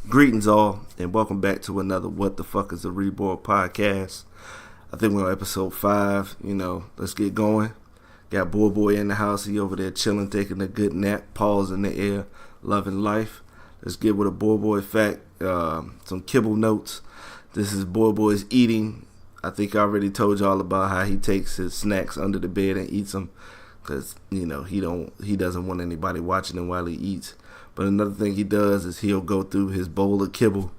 Greetings all, and welcome back to another What the Fuck is a reborG podcast. I think we're on episode 5. Let's get going. Got boy in the house. He over there chilling, taking a good nap, paws in the air, loving life. Let's get with a boy fact, some kibble notes. This is boy's eating. I think I already told y'all about how he takes his snacks under the bed and eats them, because he doesn't want anybody watching him while he eats. But another thing he does is he'll go through his bowl of kibble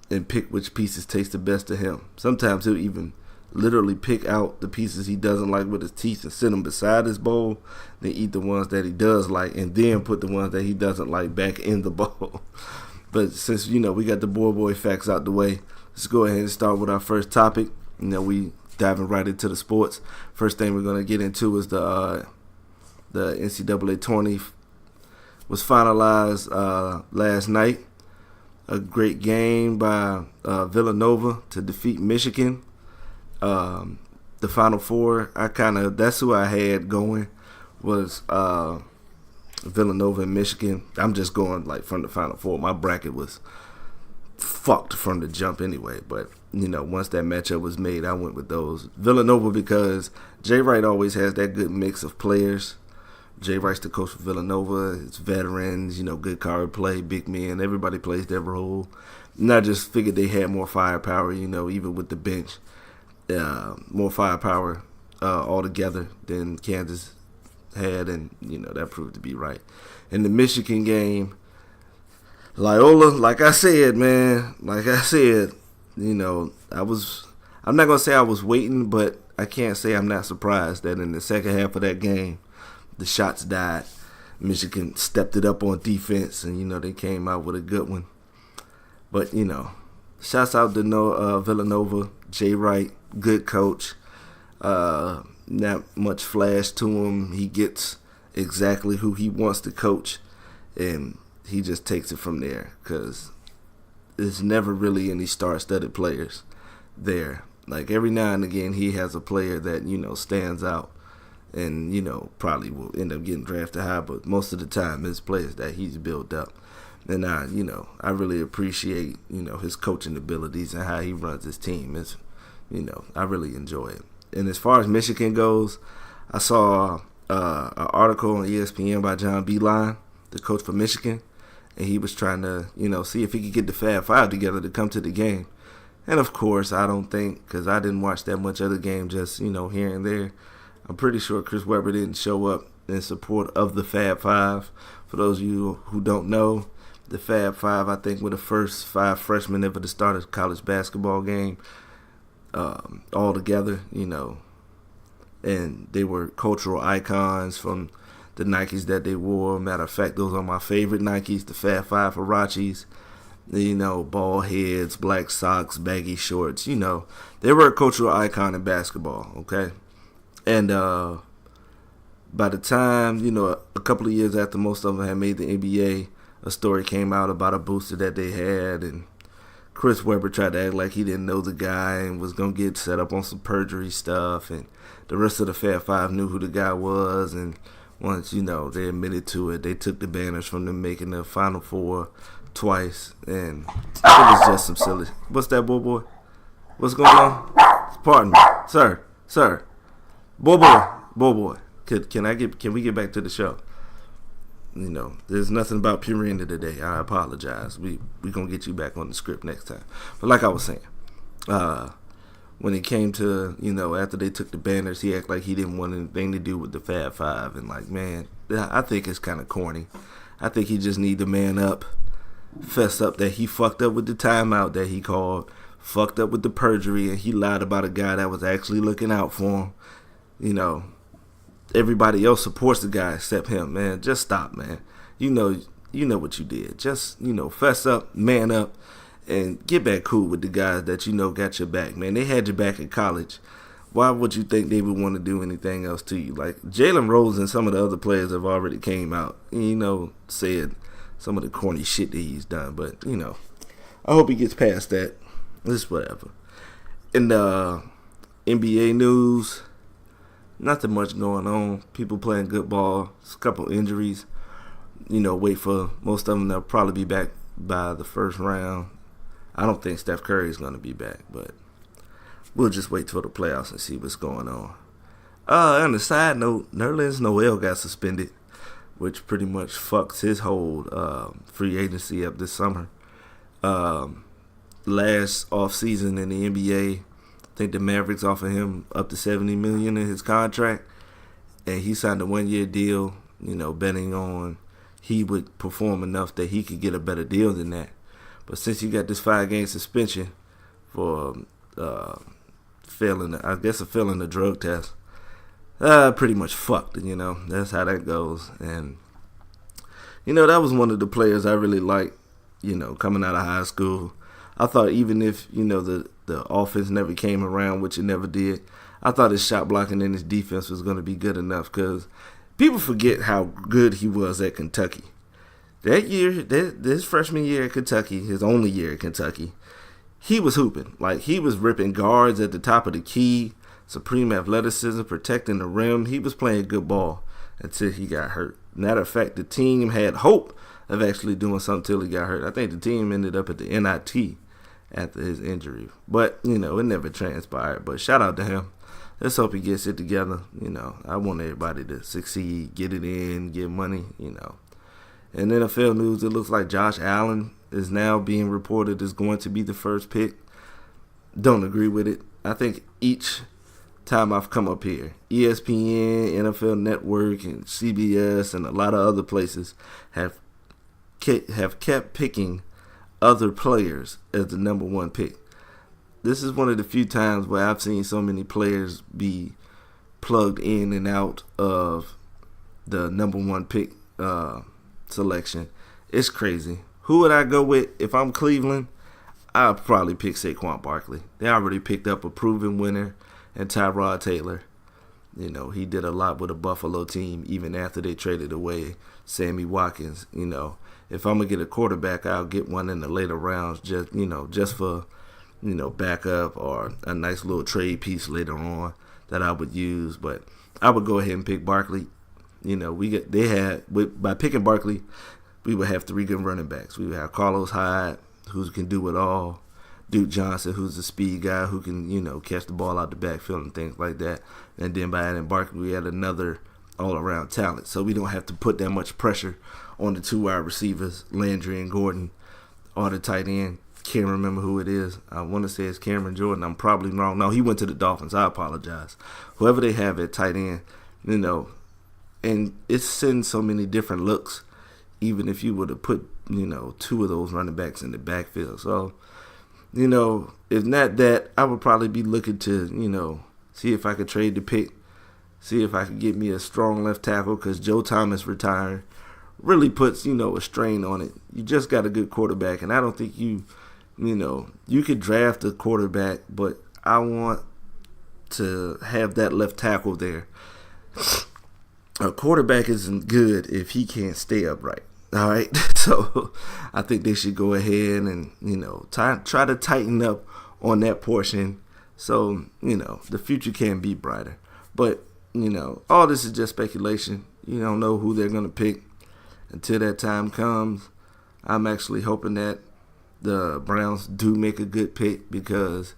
and pick which pieces taste the best to him. Sometimes he'll even literally pick out the pieces he doesn't like with his teeth and sit them beside his bowl, then eat the ones that he does like, and then put the ones that he doesn't like back in the bowl. But since we got the boy facts out the way, let's go ahead and start with our first topic. We diving right into the sports. First thing we're gonna get into is the NCAA tourney was finalized last night. A great game by Villanova to defeat Michigan. The Final Four, that's who I had going, was Villanova and Michigan. I'm just going from the Final Four. My bracket was fucked from the jump anyway, but once that matchup was made, I went with those. Villanova because Jay Wright always has that good mix of players. Jay Wright's the coach for Villanova. It's veterans, good card play, big men. Everybody plays their role. And I just figured they had more firepower, even with the bench. More firepower altogether than Kansas had, and, that proved to be right. In the Michigan game, Loyola, like I said, I'm not going to say I was waiting, but I can't say I'm not surprised that in the second half of that game, the shots died. Michigan stepped it up on defense, and, they came out with a good one. But, shouts out to Villanova, Jay Wright, good coach. Not much flash to him. He gets exactly who he wants to coach, and he just takes it from there, because there's never really any star-studded players there. Every now and again, he has a player that, stands out and, probably will end up getting drafted high, but most of the time it's players that he's built up. And I really appreciate, his coaching abilities and how he runs his team. It's, I really enjoy it. And as far as Michigan goes, I saw an article on ESPN by John Beilein, the coach for Michigan, and he was trying to, see if he could get the Fab Five together to come to the game. And of course, I don't think, because I didn't watch that much of the game, just, here and there, I'm pretty sure Chris Webber didn't show up in support of the Fab Five. For those of you who don't know, the Fab Five, I think, were the first 5 freshmen ever to start a college basketball game all together, and they were cultural icons from the Nikes that they wore. Matter of fact, those are my favorite Nikes, the Fab Five Huaraches. Ball heads, black socks, baggy shorts. They were a cultural icon in basketball, okay? And by the time, a couple of years after most of them had made the NBA, a story came out about a booster that they had, and Chris Webber tried to act like he didn't know the guy and was going to get set up on some perjury stuff, and the rest of the Fab Five knew who the guy was, and once, they admitted to it, they took the banners from them making the Final Four twice, and it was just some silly. What's that, boy? What's going on? Pardon me. Sir. Boy. Can we get back to the show? There's nothing about Purina today. I apologize. We gonna get you back on the script next time. But like I was saying, when it came to, after they took the banners, he acted like he didn't want anything to do with the Fab Five. And man, I think it's kind of corny. I think he just need to man up, fess up that he fucked up with the timeout that he called, fucked up with the perjury, and he lied about a guy that was actually looking out for him. Everybody else supports the guy except him, man. Just stop, man. You know what you did. Just, fess up, man up, and get back cool with the guys that got your back, man. They had your back in college. Why would you think they would want to do anything else to you? Jalen Rose and some of the other players have already came out, said some of the corny shit that he's done. But, I hope he gets past that. It's whatever. In the NBA news, nothing much going on. People playing good ball. A couple injuries. Wait for most of them. They'll probably be back by the first round. I don't think Steph Curry is going to be back, but we'll just wait till the playoffs and see what's going on. On the side note, Nerlens Noel got suspended, which pretty much fucks his whole free agency up this summer. Last offseason in the NBA, I think the Mavericks offered him up to $70 million in his contract, and he signed a 1-year deal, betting on he would perform enough that he could get a better deal than that. But since you got this 5-game suspension for failing the drug test, pretty much fucked. That's how that goes. And that was one of the players I really liked. Coming out of high school, I thought even if the offense never came around, which it never did, I thought his shot blocking and his defense was going to be good enough, because people forget how good he was at Kentucky. That year, this freshman year at Kentucky, his only year at Kentucky, he was hooping. Like, he was ripping guards at the top of the key, supreme athleticism, protecting the rim. He was playing good ball until he got hurt. Matter of fact, the team had hope of actually doing something till he got hurt. I think the team ended up at the NIT after his injury. But, it never transpired. But shout out to him. Let's hope he gets it together. I want everybody to succeed, get it in, get money, In NFL news, it looks like Josh Allen is now being reported as going to be the first pick. Don't agree with it. I think each time I've come up here, ESPN, NFL Network, and CBS, and a lot of other places have kept picking other players as the number one pick. This is one of the few times where I've seen so many players be plugged in and out of the number one pick selection. It's crazy. Who would I go with if I'm Cleveland? I'd probably pick Saquon Barkley. They already picked up a proven winner in Tyrod Taylor. He did a lot with the Buffalo team even after they traded away Sammy Watkins. If I'm going to get a quarterback, I'll get one in the later rounds just for backup or a nice little trade piece later on that I would use. But I would go ahead and pick Barkley. By picking Barkley, we would have 3 good running backs. We would have Carlos Hyde, who can do it all. Duke Johnson, who's a speed guy who can, catch the ball out the backfield and things like that. And then by adding Barkley, we had another all-around talent. So we don't have to put that much pressure on the 2 wide receivers, Landry and Gordon, or the tight end. Can't remember who it is. I want to say it's Cameron Jordan. I'm probably wrong. No, he went to the Dolphins. I apologize. Whoever they have at tight end, and it's sending so many different looks, even if you were to put, 2 of those running backs in the backfield. So, if not that, I would probably be looking to, see if I could trade the pick, see if I could get me a strong left tackle, because Joe Thomas retiring really puts, a strain on it. You just got a good quarterback, and I don't think you could draft a quarterback, but I want to have that left tackle there. A quarterback isn't good if he can't stay upright. All right, so I think they should go ahead and try to tighten up on that portion, so the future can be brighter. But all this is just speculation. You don't know who they're gonna pick until that time comes. I'm actually hoping that the Browns do make a good pick, because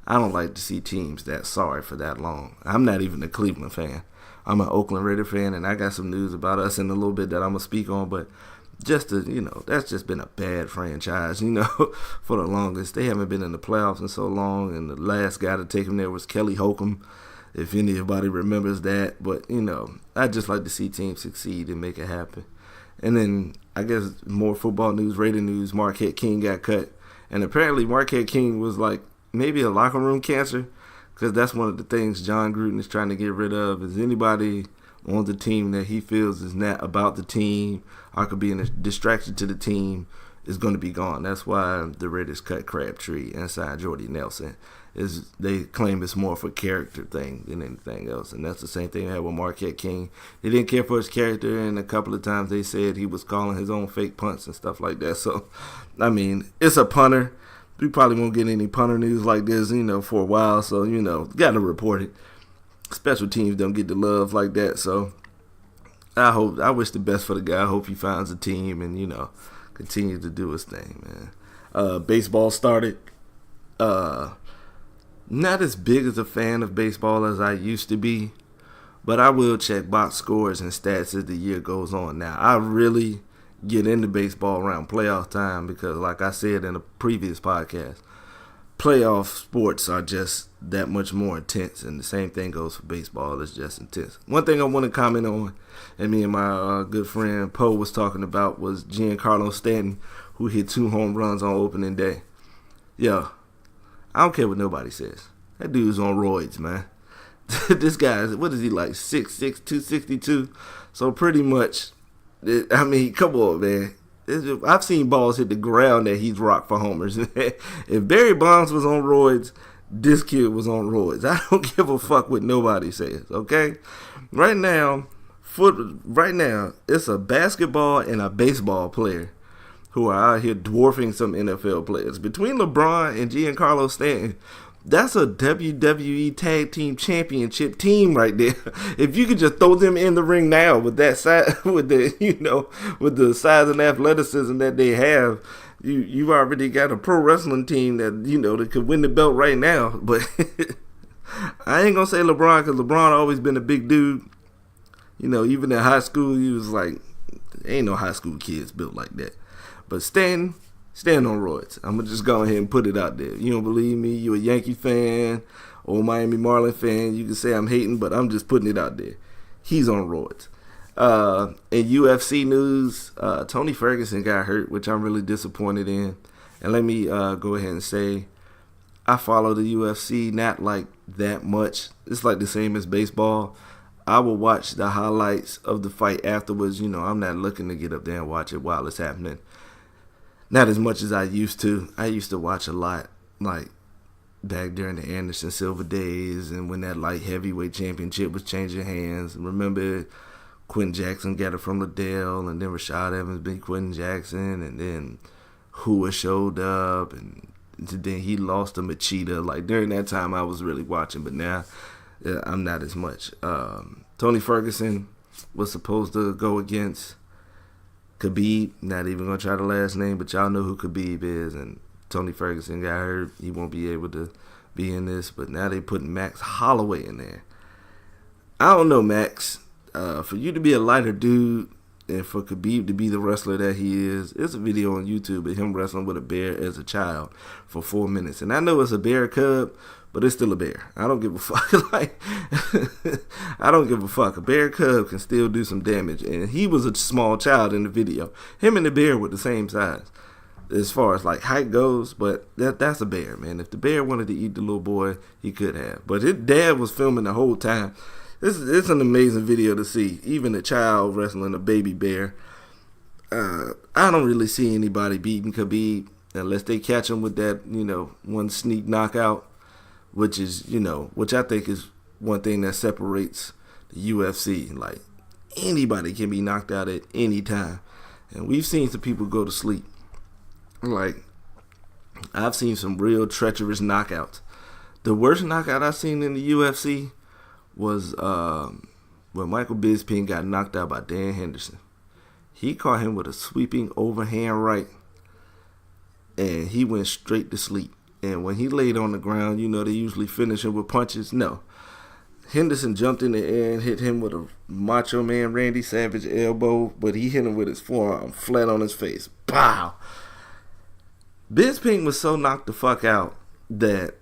I don't like to see teams that sorry for that long. I'm not even a Cleveland fan. I'm an Oakland Raider fan, and I got some news about us in a little bit that I'm going to speak on, but that's just been a bad franchise, for the longest. They haven't been in the playoffs in so long, and the last guy to take them there was Kelly Holcomb, if anybody remembers that. But, I just like to see teams succeed and make it happen. And then, I guess, more football news, Raider news, Marquette King got cut. And apparently Marquette King was like maybe a locker room cancer, because that's one of the things John Gruden is trying to get rid of, is anybody on the team that he feels is not about the team or could be a distraction to the team is going to be gone. That's why the Raiders cut Crabtree and signed Jordy Nelson. They claim it's more of a character thing than anything else, and that's the same thing they had with Marquette King. They didn't care for his character, and a couple of times they said he was calling his own fake punts and stuff like that. So, it's a punter. We probably won't get any punter news like this, for a while. So, got to report it. Special teams don't get the love like that. So, I wish the best for the guy. I hope he finds a team and, continue to do his thing, man. Baseball started. Not as big as a fan of baseball as I used to be, but I will check box scores and stats as the year goes on. Now, I really get into baseball around playoff time because, like I said in a previous podcast, playoff sports are just that much more intense, and the same thing goes for baseball. It's just intense. One thing I want to comment on, and me and my good friend Poe was talking about, was Giancarlo Stanton, who hit 2 home runs on opening day. Yeah, I don't care what nobody says. That dude's on roids, man. This guy, what is he, like 6'6", 262? So pretty much, I mean, come on, man. I've seen balls hit the ground that he's rocked for homers. If Barry Bonds was on roids, this kid was on roids. I don't give a fuck what nobody says, okay? Right now, it's a basketball and a baseball player who are out here dwarfing some NFL players. Between LeBron and Giancarlo Stanton, that's a WWE Tag Team Championship team right there. If you could just throw them in the ring now with that size, with the size and athleticism that they have, you've already got a pro wrestling team that could win the belt right now. But I ain't gonna say LeBron, because LeBron always been a big dude. Even in high school, he was like, ain't no high school kids built like that. But Stand on roids. I'm going to just go ahead and put it out there. You don't believe me? You a Yankee fan or Miami Marlin fan, you can say I'm hating, but I'm just putting it out there. He's on roids. In UFC news, Tony Ferguson got hurt, which I'm really disappointed in. And let me go ahead and say, I follow the UFC not like that much. It's like the same as baseball. I will watch the highlights of the fight afterwards. I'm not looking to get up there and watch it while it's happening. Not as much as I used to. I used to watch a lot, like back during the Anderson Silva days and when that light heavyweight championship was changing hands. Remember, Quentin Jackson got it from Liddell, and then Rashad Evans beat Quentin Jackson, and then Hua showed up, and then he lost to Machida. Like, during that time, I was really watching, but now I'm not as much. Tony Ferguson was supposed to go against Khabib, not even going to try the last name, but y'all know who Khabib is, and Tony Ferguson got hurt. He won't be able to be in this, but now they putting Max Holloway in there. I don't know, Max. For you to be a lighter dude and for Khabib to be the wrestler that he is, it's a video on YouTube of him wrestling with a bear as a child for 4 minutes. And I know it's a bear cub, but it's still a bear. I don't give a fuck. I don't give a fuck. A bear cub can still do some damage. And he was a small child in the video. Him and the bear were the same size as far as like height goes, but that's a bear, man. If the bear wanted to eat the little boy, he could have. But his dad was filming the whole time. It's an amazing video to see. Even a child wrestling a baby bear. I don't really see anybody beating Khabib unless they catch him with that, one sneak knockout. Which I think is one thing that separates the UFC. Like, anybody can be knocked out at any time. And we've seen some people go to sleep. Like, I've seen some real treacherous knockouts. The worst knockout I've seen in the UFC was when Michael Bisping got knocked out by Dan Henderson. He caught him with a sweeping overhand right, and he went straight to sleep. And when he laid on the ground, they usually finish him with punches. No. Henderson jumped in the air and hit him with a Macho Man Randy Savage elbow, but he hit him with his forearm flat on his face. Pow! Bisping was so knocked the fuck out that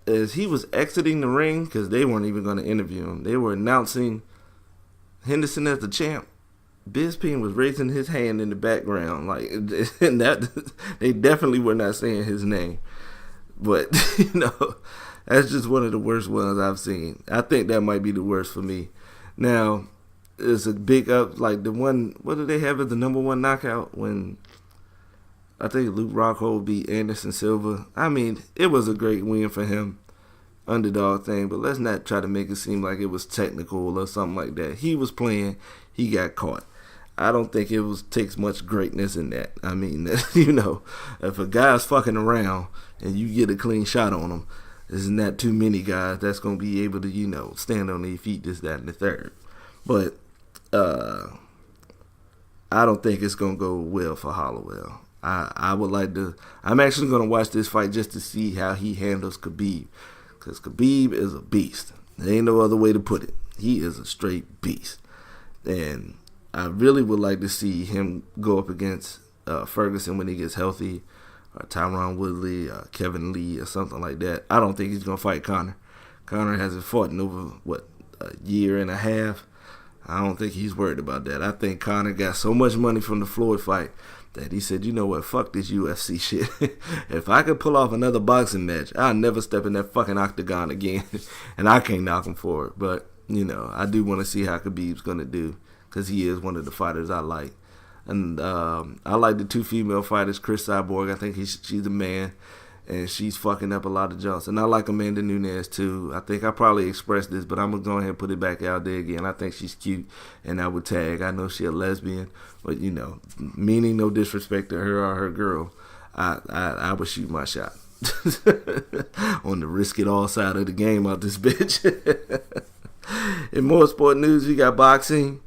as he was exiting the ring, because they weren't even going to interview him, they were announcing Henderson as the champ. Bisping was raising his hand in the background, like, and that they definitely were not saying his name. But, that's just one of the worst ones I've seen. I think that might be the worst for me. Now, it's a big up, like the one, what do they have as the number one knockout? When I think Luke Rockhold beat Anderson Silva. I mean, it was a great win for him. Underdog thing, but let's not try to make it seem like it was technical or something like that. He was playing, he got caught. I don't think takes much greatness in that. I mean, if a guy's fucking around and you get a clean shot on him, there's not too many guys that's going to be able to, stand on their feet, this, that, and the third. But I don't think it's gonna go well for Hollowell. I would like to. I'm actually gonna watch this fight just to see how he handles Khabib, because Khabib is a beast. There ain't no other way to put it. He is a straight beast, and I really would like to see him go up against Ferguson when he gets healthy, or Tyron Woodley, Kevin Lee, or something like that. I don't think he's gonna fight Conor. Conor hasn't fought in over a year and a half. I don't think he's worried about that. I think Conor got so much money from the Floyd fight that he said, you know what, fuck this UFC shit. If I could pull off another boxing match, I'll never step in that fucking octagon again. And I can't knock him for it. But, I do want to see how Khabib's going to do, because he is one of the fighters I like. And I like the two female fighters, Chris Cyborg. I think she's a man, and she's fucking up a lot of jumps. And I like Amanda Nunes too. I think I probably expressed this, but I'm going to go ahead and put it back out there again. I think she's cute, and I would tag. I know she's a lesbian, but, meaning no disrespect to her or her girl, I would shoot my shot. On the risk it all side of the game out this bitch. In more sport news, we got boxing.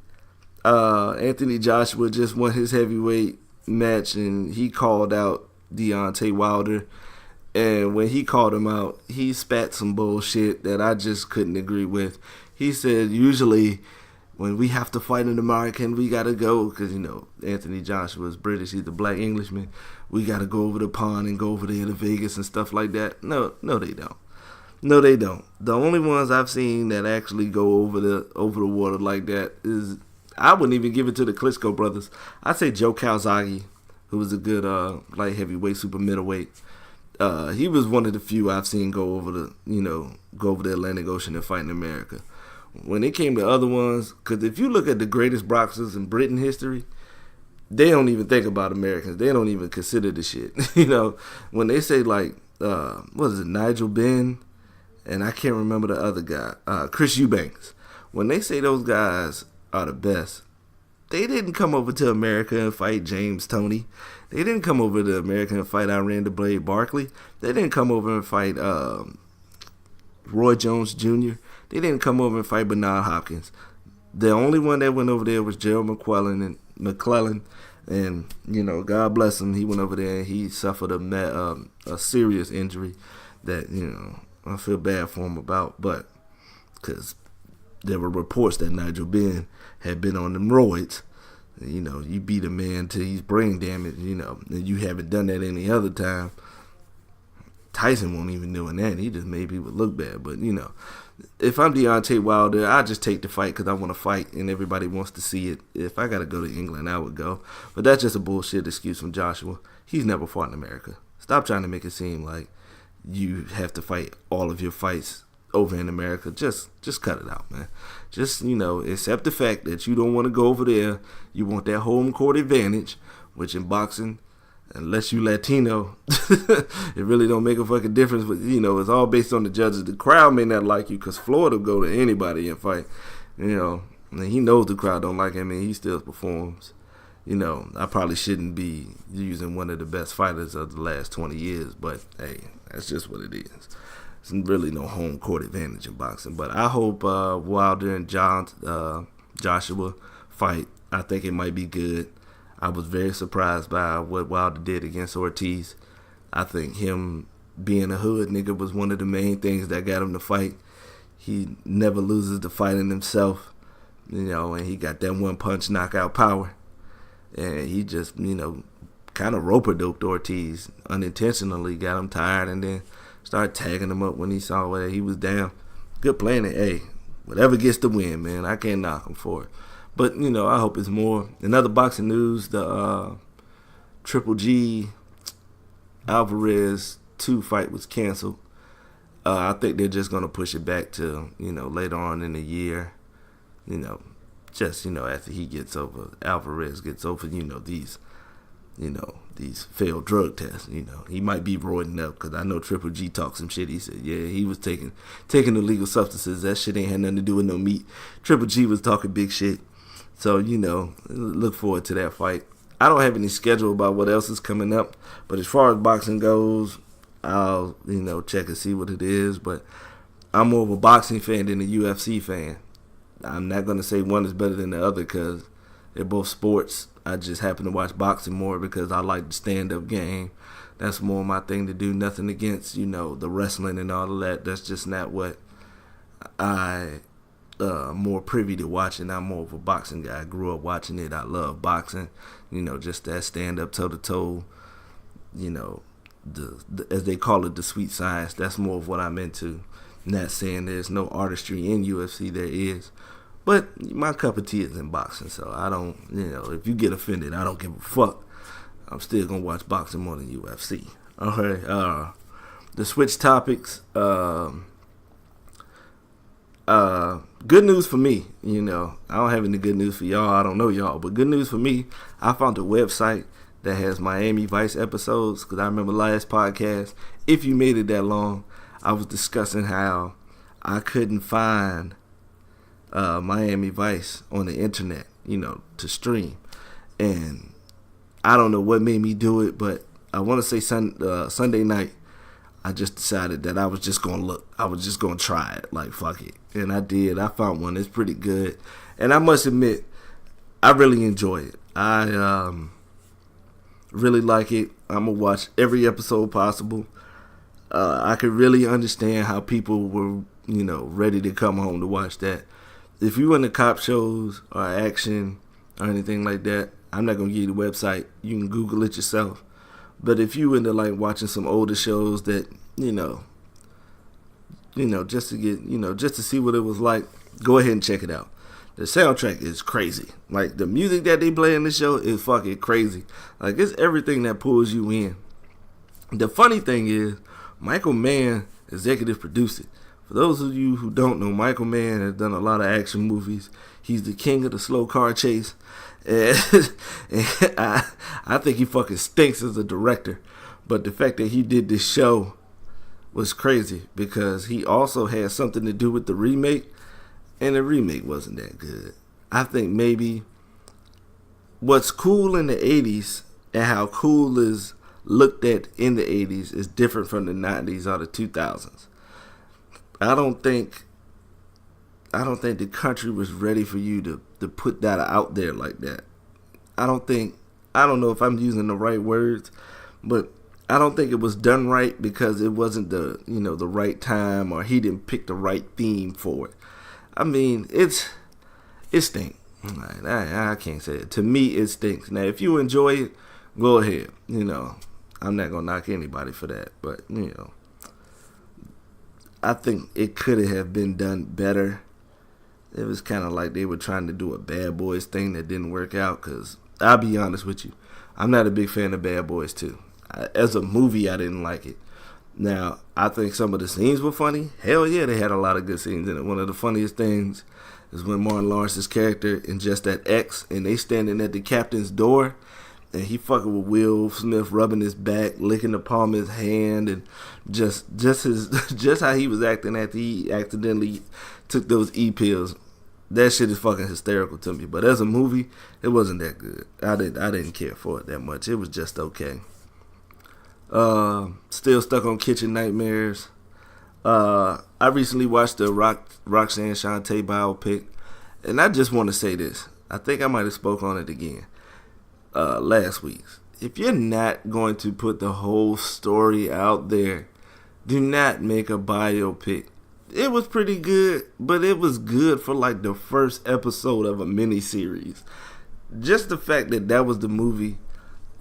Anthony Joshua just won his heavyweight match, and he called out Deontay Wilder. And when he called him out, he spat some bullshit that I just couldn't agree with. He said, usually when we have to fight an American, we got to go, because, Anthony Joshua is British. He's a black Englishman. We got to go over the pond and go over there to Vegas and stuff like that. No, they don't. No, they don't. The only ones I've seen that actually go over the water like that is, I wouldn't even give it to the Klitschko brothers. I'd say Joe Calzaghe, who was a good light heavyweight, super middleweight. He was one of the few I've seen go over the Atlantic Ocean and fight in America. When it came to other ones, because if you look at the greatest boxers in Britain history, they don't even think about Americans. They don't even consider the shit. When they say what is it, Nigel Benn, and I can't remember the other guy, Chris Eubanks. When they say those guys are the best, they didn't come over to America and fight James Toney. They didn't come over to America and fight Iran the Blade Barkley. They didn't come over and fight Roy Jones Jr. They didn't come over and fight Bernard Hopkins. The only one that went over there was Gerald McClellan. And, God bless him. He went over there and he suffered a serious injury that, I feel bad for him about. But, because there were reports that Nigel Benn had been on them roids. You beat a man till he's brain damaged, and you haven't done that any other time. Tyson won't even doing that. He just made people look bad. But, if I'm Deontay Wilder, I just take the fight because I want to fight and everybody wants to see it. If I got to go to England, I would go. But that's just a bullshit excuse from Joshua. He's never fought in America. Stop trying to make it seem like you have to fight all of your fights over in America. Just cut it out, man. Just, accept the fact that you don't want to go over there. You want that home court advantage, which in boxing, unless you Latino, it really don't make a fucking difference. But, it's all based on the judges. The crowd may not like you because Florida go to anybody and fight. And he knows the crowd don't like him and he still performs. I probably shouldn't be using one of the best fighters of the last 20 years, but hey, that's just what it is. There's really no home court advantage in boxing. But I hope Wilder and Joshua fight. I think it might be good. I was very surprised by what Wilder did against Ortiz. I think him being a hood nigga was one of the main things that got him to fight. He never loses the fight in himself, and he got that one punch knockout power. And he just, kind of rope-a-doped Ortiz unintentionally, got him tired, and then started tagging him up when he saw that he was down. Good planning. Hey, whatever gets the win, man. I can't knock him for it. But, I hope it's more. In other boxing news, the Triple G Alvarez 2 fight was canceled. I think they're just going to push it back to, later on in the year. After he gets over, Alvarez gets over, these failed drug tests. He might be roiding up, because I know Triple G talked some shit. He said, yeah, he was taking illegal substances. That shit ain't had nothing to do with no meat. Triple G was talking big shit. So, look forward to that fight. I don't have any schedule about what else is coming up, but as far as boxing goes, I'll, check and see what it is. But I'm more of a boxing fan than a UFC fan. I'm not going to say one is better than the other because they're both sports. I just happen to watch boxing more because I like the stand-up game. That's more my thing to do. Nothing against, the wrestling and all of that. That's just not what I more privy to watching. I'm more of a boxing guy. I grew up watching it. I love boxing. Just that stand-up toe-to-toe, the as they call it, the sweet science. That's more of what I'm into. Not saying there's no artistry in UFC. There is. But my cup of tea is in boxing, so I don't, if you get offended, I don't give a fuck. I'm still going to watch boxing more than UFC. Okay, the switch topics, good news for me, I don't have any good news for y'all, I don't know y'all, but good news for me, I found a website that has Miami Vice episodes, because I remember last podcast, if you made it that long, I was discussing how I couldn't find Miami Vice on the internet, to stream. And I don't know what made me do it, but I want to say Sunday night, I just decided that I was just going to look. I was just going to try it. Like, fuck it. And I did. I found one. It's pretty good. And I must admit, I really enjoy it. I really like it. I'm going to watch every episode possible. I could really understand how people were, ready to come home to watch that. If you into cop shows or action or anything like that, I'm not going to give you the website. You can Google it yourself. But if you into like watching some older shows that, just to get, just to see what it was like, go ahead and check it out. The soundtrack is crazy. Like, the music that they play in the show is fucking crazy. Like, it's everything that pulls you in. The funny thing is, Michael Mann executive produced it. For those of you who don't know, Michael Mann has done a lot of action movies. He's the king of the slow car chase. And I think he fucking stinks as a director. But the fact that he did this show was crazy, because he also had something to do with the remake. And the remake wasn't that good. I think maybe what's cool in the 80s and how cool is looked at in the 80s is different from the 90s or the 2000s. I don't think the country was ready for you to put that out there like that. I don't know if I'm using the right words, but I don't think it was done right, because it wasn't the right time, or he didn't pick the right theme for it. I mean, it stinks. I can't say it. To me, it stinks. Now, if you enjoy it, go ahead. I'm not gonna knock anybody for that, but I think it could have been done better. It was kind of like they were trying to do a Bad Boys thing that didn't work out, because I'll be honest with you, I'm not a big fan of Bad Boys 2. As a movie, I didn't like it. Now, I think some of the scenes were funny. Hell yeah, they had a lot of good scenes in it. One of the funniest things is when Martin Lawrence's character and just that X, and they standing at the captain's door, and he fucking with Will Smith, rubbing his back, licking the palm of his hand, and just how he was acting after he accidentally took those E-pills. That shit is fucking hysterical to me. But as a movie, it wasn't that good. I didn't care for it that much. It was just okay. Still stuck on Kitchen Nightmares. I recently watched the Roxanne Shante biopic, and I just want to say this. I think I might have spoke on it again last week. If you're not going to put the whole story out there, do not make a biopic. It was pretty good, but it was good for like the first episode of a miniseries. Just the fact that was the movie,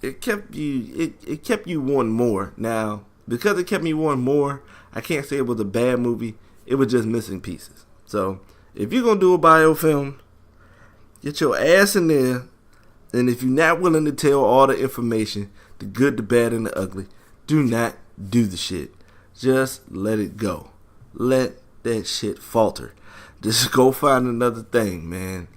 it kept you wanting more. Now, because it kept me wanting more, I can't say it was a bad movie. It was just missing pieces. So, if you're going to do a biofilm, get your ass in there. And if you're not willing to tell all the information, the good, the bad, and the ugly, do not do the shit. Just let it go. Let that shit falter. Just go find another thing, man.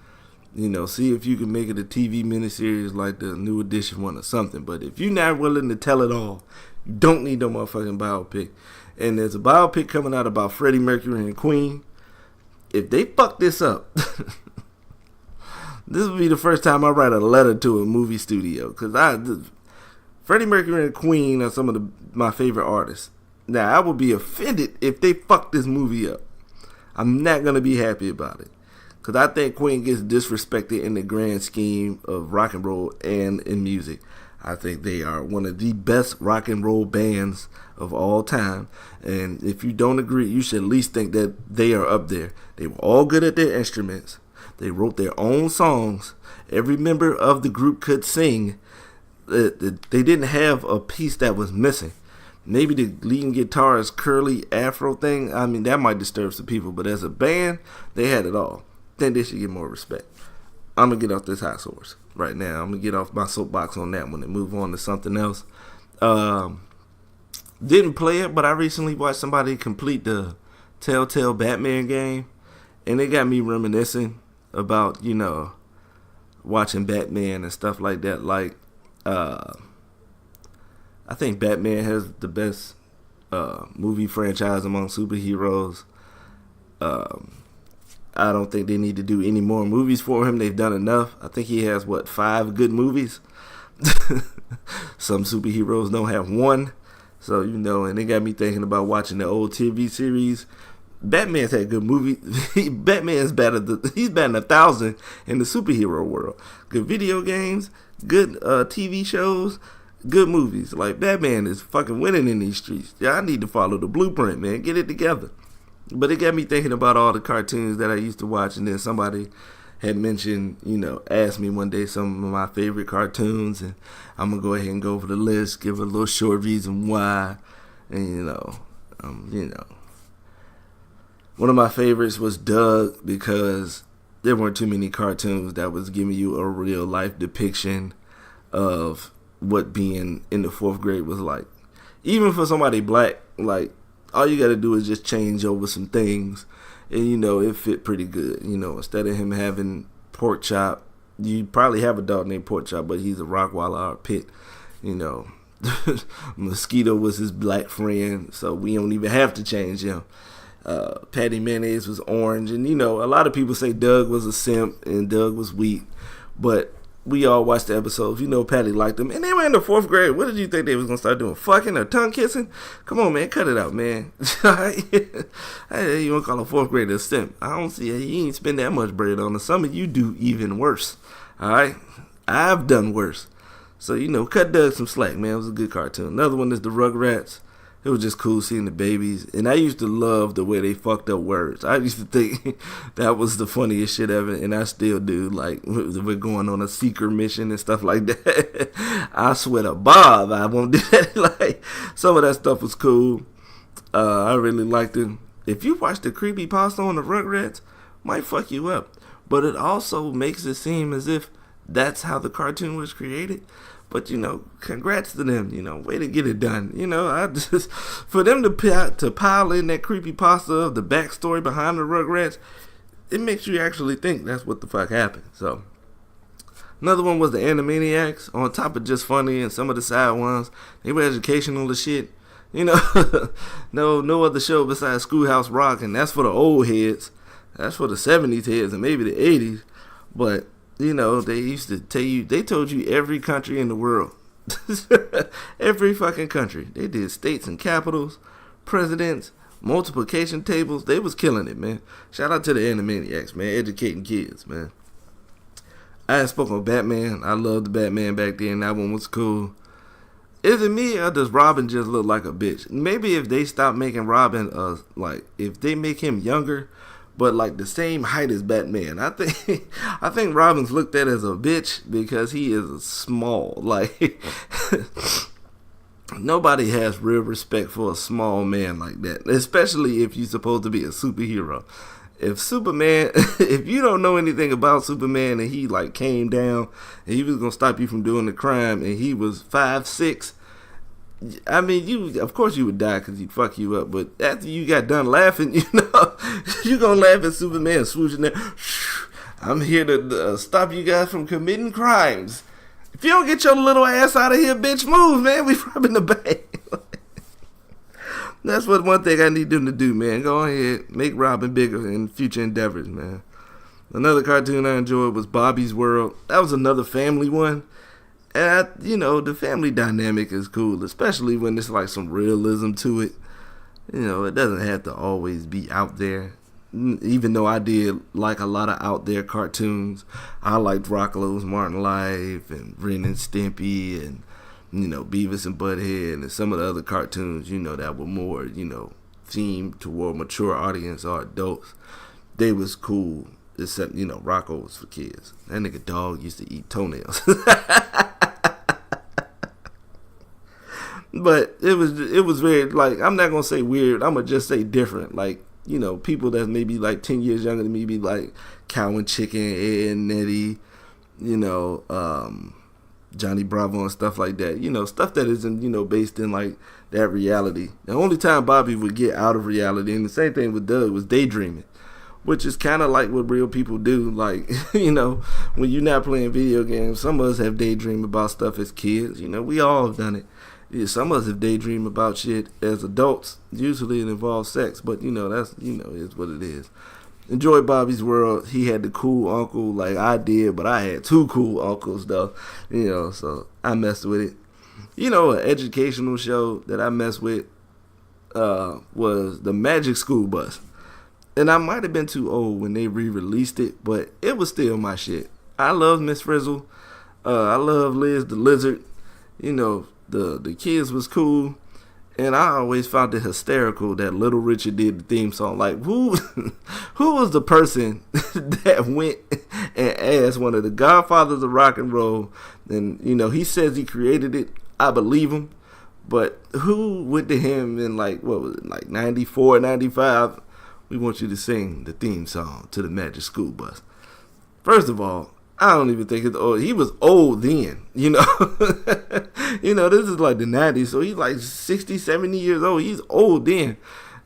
See if you can make it a TV miniseries like the New Edition one or something. But if you're not willing to tell it all, you don't need no motherfucking biopic. And there's a biopic coming out about Freddie Mercury and Queen. If they fuck this up, this will be the first time I write a letter to a movie studio. Because Freddie Mercury and Queen are some of my favorite artists. Now, I would be offended if they fuck this movie up. I'm not going to be happy about it. Because I think Queen gets disrespected in the grand scheme of rock and roll and in music. I think they are one of the best rock and roll bands of all time. And if you don't agree, you should at least think that they are up there. They were all good at their instruments. They wrote their own songs. Every member of the group could sing. They didn't have a piece that was missing. Maybe the leading guitarist curly afro thing, I mean, that might disturb some people. But as a band, they had it all. I think they should get more respect. I'm going to get off this high horse right now. I'm going to get off my soapbox on that one and move on to something else. Didn't play it, but I recently watched somebody complete the Telltale Batman game. And it got me reminiscing about, watching Batman and stuff like that. Like, I think Batman has the best movie franchise among superheroes. I don't think they need to do any more movies for him. They've done enough. I think he has, 5 good movies? Some superheroes don't have one. So, and it got me thinking about watching the old TV series. Batman's had good movies. Batman's he's batting 1,000 in the superhero world. Good video games, good TV shows, good movies. Like, Batman is fucking winning in these streets. Yeah, I need to follow the blueprint, man. Get it together. But it got me thinking about all the cartoons that I used to watch, and then somebody had mentioned, asked me one day some of my favorite cartoons, and I'm going to go ahead and go over the list, give a little short reason why, and, one of my favorites was Doug, because there weren't too many cartoons that was giving you a real life depiction of what being in the 4th grade was like. Even for somebody black, like, all you gotta do is just change over some things, and it fit pretty good. Instead of him having pork chop, you probably have a dog named Pork Chop, but he's a Rottweiler or Pit. Mosquito was his black friend, so we don't even have to change him. Patty Mayonnaise was orange, and a lot of people say Doug was a simp and Doug was weak, but we all watched the episodes. Patty liked them, and they were in the 4th grade. What did you think they was gonna start doing? Fucking or tongue kissing? Come on, man, cut it out, man. Hey, you wanna call a 4th grader a simp? I don't see it. He ain't spend that much bread on it. Some of you do even worse. All right, I've done worse. So cut Doug some slack, man. It was a good cartoon. Another one is the Rugrats. It was just cool seeing the babies. And I used to love the way they fucked up words. I used to think that was the funniest shit ever. And I still do. Like, we're going on a secret mission and stuff like that. I swear to Bob, I won't do that. Like, some of that stuff was cool. I really liked it. If you watch the creepypasta on the Rugrats, might fuck you up. But it also makes it seem as if that's how the cartoon was created. But, congrats to them, way to get it done. I just, for them to pile in that creepypasta of the backstory behind the Rugrats, it makes you actually think that's what the fuck happened. So, another one was the Animaniacs. On top of just funny and some of the side ones, they were educational as shit. No other show besides Schoolhouse Rock, and that's for the old heads. That's for the 70s heads and maybe the 80s. But they used to tell you, they told you every country in the world. Every fucking country. They did states and capitals, presidents, multiplication tables. They was killing it, man. Shout out to the Animaniacs, man. Educating kids, man. I had spoken of Batman. I loved the Batman back then. That one was cool. Is it me or does Robin just look like a bitch? Maybe if they stop making Robin, if they make him younger, but like the same height as Batman. I think Robin's looked at as a bitch because he is small. Like, nobody has real respect for a small man like that, especially if you're supposed to be a superhero. If Superman, if you don't know anything about Superman and he like came down and he was gonna stop you from doing the crime and he was 5'6", I mean, of course you would die because he'd fuck you up. But after you got done laughing, you're gonna laugh at Superman swooshing there. I'm here to stop you guys from committing crimes. If you don't get your little ass out of here, bitch, move, man. We robbing the bank. That's one thing I need them to do, man. Go ahead, make Robin bigger in future endeavors, man. Another cartoon I enjoyed was Bobby's World. That was another family one. And, the family dynamic is cool, especially when there's like some realism to it. It doesn't have to always be out there. even though I did like a lot of out there cartoons, I liked Rocko's Martin Life and Ren and Stimpy and Beavis and Butthead and some of the other cartoons that were more themed toward mature audience or adults. They was cool, except Rocko was for kids. That nigga dog used to eat toenails. But it was very, like, I'm not gonna say weird, I'm gonna just say different. Like, people that maybe like 10 years younger than me be like Cow and Chicken, Ed and Nettie, Johnny Bravo and stuff like that. Stuff that isn't, based in like that reality. The only time Bobby would get out of reality, and the same thing with Doug, was daydreaming, which is kind of like what real people do. Like, when you're not playing video games, some of us have daydreamed about stuff as kids. We all have done it. Yeah, some of us have daydreamed about shit as adults. Usually it involves sex, but that's is what it is. Enjoy Bobby's World. He had the cool uncle like I did, but I had two cool uncles though. So I messed with it. An educational show that I messed with was the Magic School Bus. And I might have been too old when they re-released it, but it was still my shit. I love Miss Frizzle. I love Liz the Lizard. The kids was cool, and I always found it hysterical that Little Richard did the theme song. Like, who was the person that went and asked one of the godfathers of rock and roll, and he says he created it. I believe him, but who went to him in like, what was it, like 94, 95? We want you to sing the theme song to the Magic School Bus. First of all, I don't even think it's old. He was old then, this is like the 90s, so he's like 60, 70 years old. He's old then.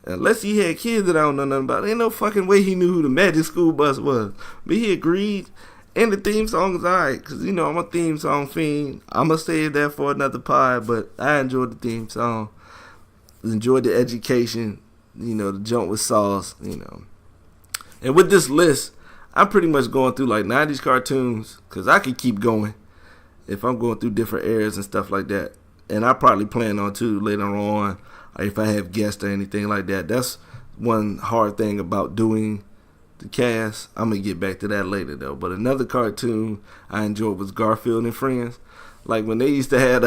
Unless he had kids that I don't know nothing about. Ain't no fucking way he knew who the Magic School Bus was. But he agreed, and the theme song is alright, because, I'm a theme song fiend. I'm going to save that for another pod, but I enjoyed the theme song. Enjoyed the education, the joint with sauce, And with this list, I'm pretty much going through like 90s cartoons, because I could keep going if I'm going through different eras and stuff like that. And I probably plan on too later on, or if I have guests or anything like that. That's one hard thing about doing the cast. I'm going to get back to that later though. But another cartoon I enjoyed was Garfield and Friends. Like when they used to have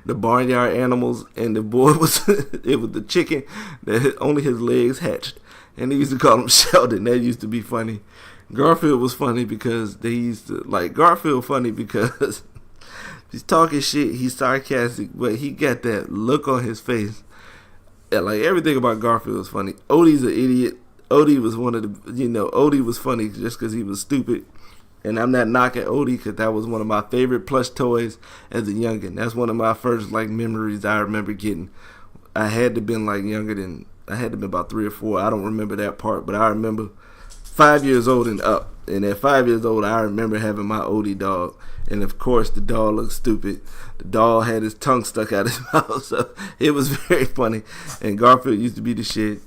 the barnyard animals, and the boy it was the chicken that only his legs hatched. And they used to call him Sheldon. That used to be funny. Garfield was funny because they used to, like, Garfield funny because he's talking shit, he's sarcastic, but he got that look on his face. And, like, everything about Garfield was funny. Odie's an idiot. Odie was one of the, Odie was funny just because he was stupid. And I'm not knocking Odie because that was one of my favorite plush toys as a youngin'. That's one of my first, like, memories I remember getting. I had to been, like, I had to be about 3 or 4. I don't remember that part, but I remember 5 years old and up. And at 5 years old, I remember having my Odie dog. And of course, the dog looked stupid. The dog had his tongue stuck out his mouth, so it was very funny. And Garfield used to be the shit.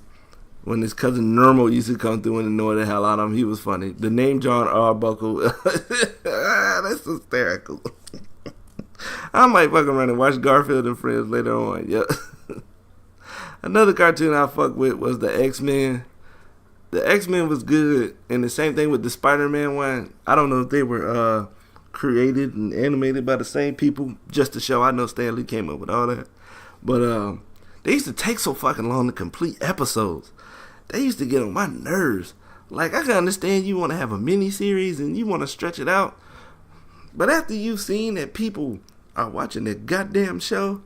When his cousin Nermal used to come through and annoy the hell out of him, he was funny. The name John Arbuckle, that's hysterical. I might fuck around and watch Garfield and Friends later on. Yeah. Another cartoon I fucked with was the X-Men. The X-Men was good, and the same thing with the Spider-Man one. I don't know if they were created and animated by the same people, just to show. I know Stan Lee came up with all that. But they used to take so fucking long to complete episodes. They used to get on my nerves. Like, I can understand you want to have a mini-series and you want to stretch it out. But after you've seen that people are watching that goddamn show,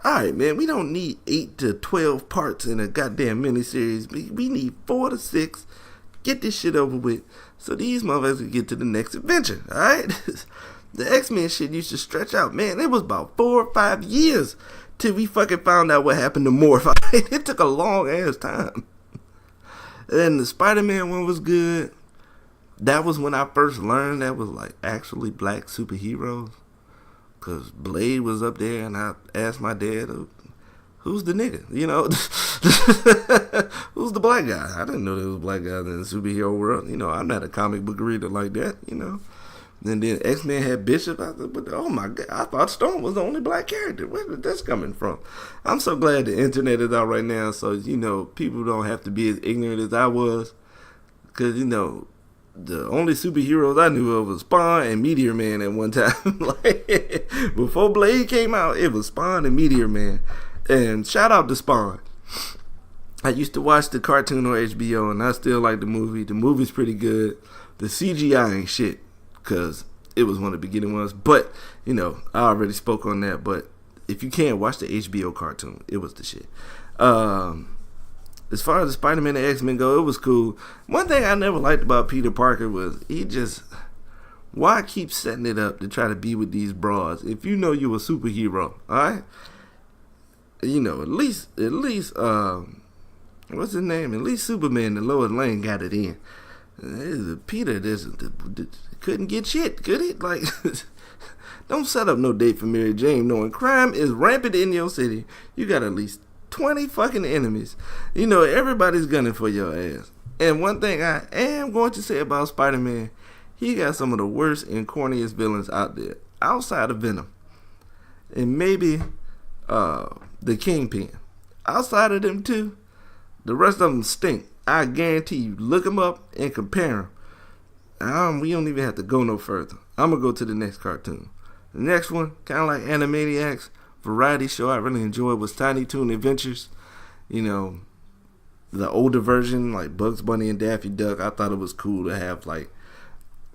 alright, man, we don't need 8 to 12 parts in a goddamn miniseries. We need 4 to 6. Get this shit over with so these motherfuckers can get to the next adventure, alright? The X-Men shit used to stretch out. Man, it was about 4 or 5 years till we fucking found out what happened to Morph. It took a long ass time. And the Spider-Man one was good. That was when I first learned that was like actually black superheroes. Because Blade was up there, and I asked my dad, who's the nigga? Who's the black guy? I didn't know there was black guys in the superhero world. I'm not a comic book reader like that, And then X-Men had Bishop. I thought, but oh my God, I thought Storm was the only black character. Where did this coming from? I'm so glad the internet is out right now, so people don't have to be as ignorant as I was, because the only superheroes I knew of was Spawn and Meteor Man at one time. Like, before Blade came out, it was Spawn and Meteor Man. And shout out to Spawn. I used to watch the cartoon on HBO, and I still like the movie. The movie's pretty good. The CGI ain't shit, because it was one of the beginning ones. But, I already spoke on that. But if you can't watch the HBO cartoon, it was the shit. As far as the Spider-Man and X-Men go, it was cool. One thing I never liked about Peter Parker was why keep setting it up to try to be with these bras? If you know you're a superhero, alright? At least, what's his name? At least Superman and Lois Lane got it in. Peter couldn't get shit, could he? Like, don't set up no date for Mary Jane knowing crime is rampant in your city. You got at least 20 fucking enemies. Everybody's gunning for your ass. And one thing I am going to say about Spider-Man, he got some of the worst and corniest villains out there, outside of Venom. And maybe the Kingpin. Outside of them two, the rest of them stink. I guarantee you, look them up and compare them. We don't even have to go no further. I'm going to go to the next cartoon. The next one, kind of like Animaniacs, variety show I really enjoyed was Tiny Toon Adventures. The older version, like Bugs Bunny and Daffy Duck, I thought it was cool to have, like,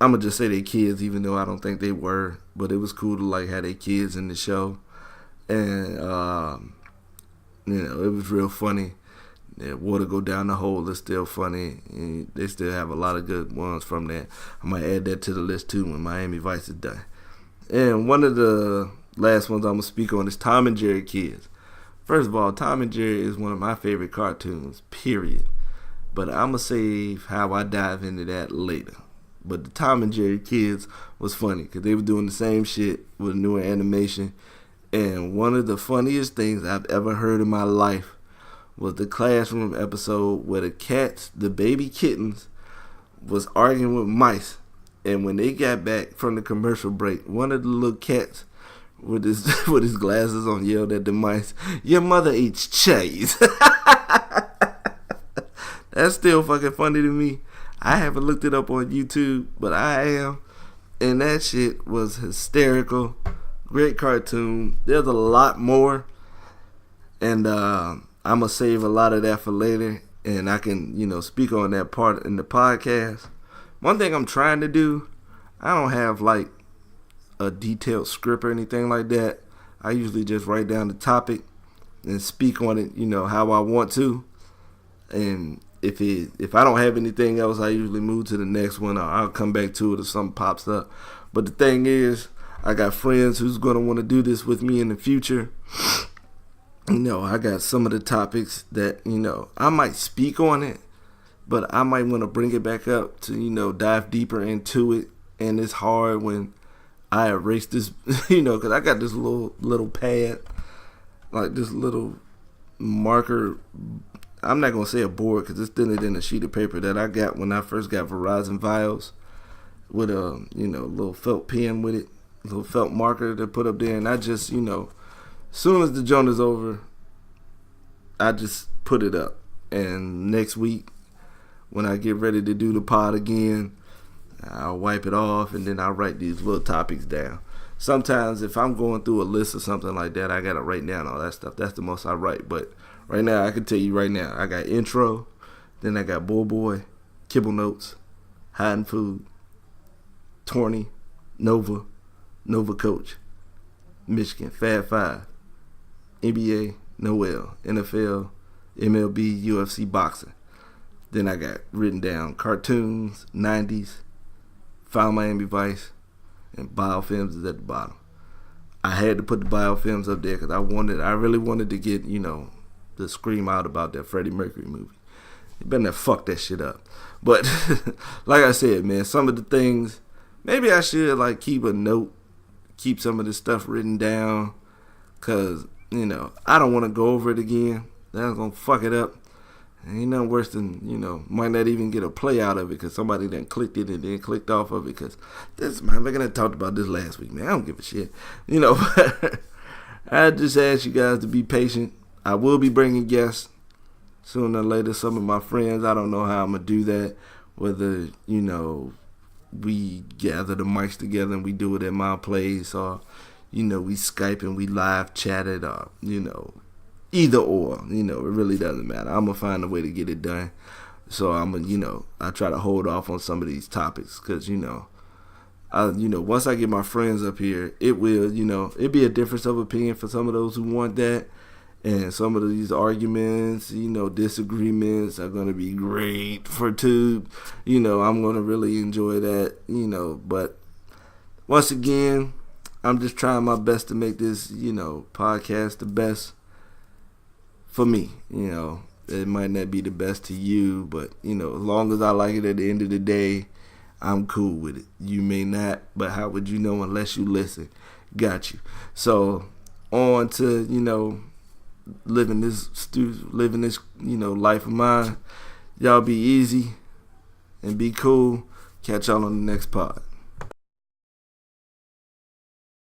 I'm going to just say they kids, even though I don't think they were, but it was cool to, like, have their kids in the show. And, it was real funny. Water Go Down the Hole is still funny. And they still have a lot of good ones from that. I might add that to the list, too, when Miami Vice is done. And one of the last ones I'm going to speak on is Tom and Jerry Kids. First of all, Tom and Jerry is one of my favorite cartoons, period. But I'm going to save how I dive into that later. But the Tom and Jerry Kids was funny because they were doing the same shit with newer animation. And one of the funniest things I've ever heard in my life was the classroom episode where the baby kittens, was arguing with mice. And when they got back from the commercial break, one of the little cats with his glasses on yelled at the mice, "Your mother eats cheese." That's still fucking funny to me. I haven't looked it up on YouTube, but I am. And that shit was hysterical. Great cartoon. There's a lot more. And I'm going to save a lot of that for later. And I can, speak on that part in the podcast. One thing I'm trying to do, I don't have like a detailed script or anything like that. I usually just write down the topic and speak on it, how I want to. And if I don't have anything else, I usually move to the next one, or I'll come back to it if something pops up. But the thing is, I got friends who's going to want to do this with me in the future. I got some of the topics that, I might speak on it, but I might want to bring it back up to, dive deeper into it. And it's hard when I erase this, because I got this little pad, like this little marker. I'm not going to say a board because it's thinner than a sheet of paper that I got when I first got Verizon Vials with a, little felt pen with it, a little felt marker to put up there. And I just, as soon as the joint is over, I just put it up. And next week, when I get ready to do the pod again, I'll wipe it off and then I'll write these little topics down. Sometimes if I'm going through a list or something like that, I got to write down all that stuff. That's the most I write. But right now, I can tell you right now, I got intro, then I got Boy, Kibble Notes, Hiding Food, Torney, Nova Coach, Michigan, Fab 5, NBA, Noel, NFL, MLB, UFC, boxing. Then I got written down cartoons, 90s, Found Miami Vice, and biofilms is at the bottom. I had to put the biofilms up there because I really wanted to get, the scream out about that Freddie Mercury movie. You better not fuck that shit up. But like I said, man, some of the things, maybe I should keep a note, keep some of this stuff written down, because, I don't want to go over it again. That's going to fuck it up. Ain't nothing worse than, might not even get a play out of it because somebody then clicked it and then clicked off of it because this, man, we're going to talk about this last week, man. I don't give a shit. I just ask you guys to be patient. I will be bringing guests sooner or later. Some of my friends, I don't know how I'm going to do that. Whether, we gather the mics together and we do it at my place, or, we Skype and we live chat it, or, either or, it really doesn't matter. I'm going to find a way to get it done. So I'm going to, I try to hold off on some of these topics because, once I get my friends up here, it will, it'd be a difference of opinion for some of those who want that. And some of these arguments, disagreements are going to be great for Tube. I'm going to really enjoy that, But once again, I'm just trying my best to make this, podcast the best for me. It might not be the best to you, but, as long as I like it at the end of the day, I'm cool with it. You may not, but how would you know unless you listen? Got you. So, on to, living this life of mine. Y'all be easy and be cool. Catch y'all on the next pod.